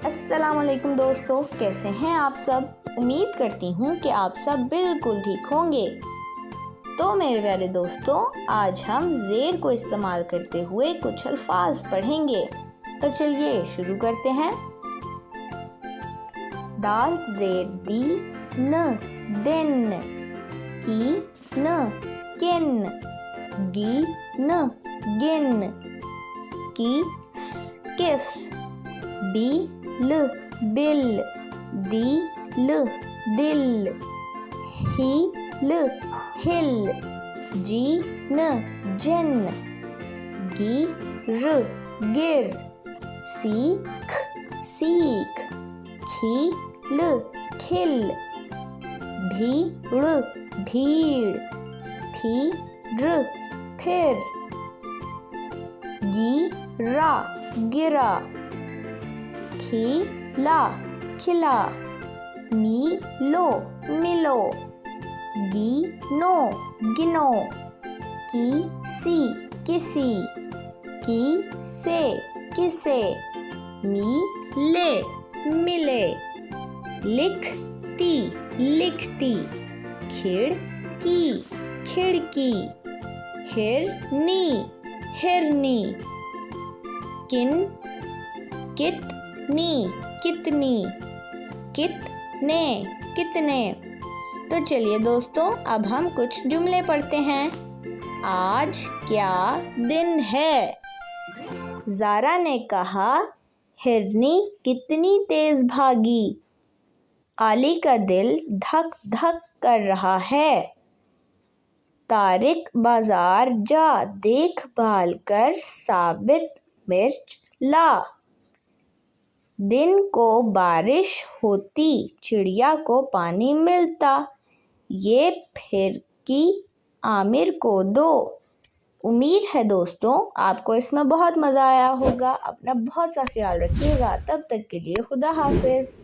अस्सलामुअलैकुम दोस्तों, कैसे हैं आप सब। उम्मीद करती हूँ कि आप सब बिल्कुल ठीक होंगे। तो मेरे प्यारे दोस्तों, आज हम ज़ेर को इस्तेमाल करते हुए कुछ अल्फाज पढ़ेंगे। तो चलिए शुरू करते हैं। दाल ज़ेर दी न दिन, की न किन, गी न गिन, की किस, बी ल बिल, दी ल दिल, ही ल हिल, जी न जिन, गी र गिर, सीख सीख, खी ल खिल, भीड़ भीड़, फी र फिर, गिरा गिरा, खिला खिला, मिलो मिलो, गिनो गिनो, किसी किसी, किसे किसे, मिले मिले, लिखती लिखती, खिड़की खिड़की, हिरनी हिरनी, किन कितनी कितनी, कितने कितने। तो चलिए दोस्तों, अब हम कुछ जुमले पढ़ते हैं। आज क्या दिन है। ज़ारा ने कहा, हिरनी कितनी तेज भागी। आली का दिल धक धक कर रहा है। तारिक बाजार जा, देखभाल कर साबित मिर्च ला। दिन को बारिश होती, चिड़िया को पानी मिलता, ये फिरकी आमिर को दो। उम्मीद है दोस्तों आपको इसमें बहुत मज़ा आया होगा। अपना बहुत सा ख्याल रखिएगा। तब तक के लिए खुदा हाफिज़।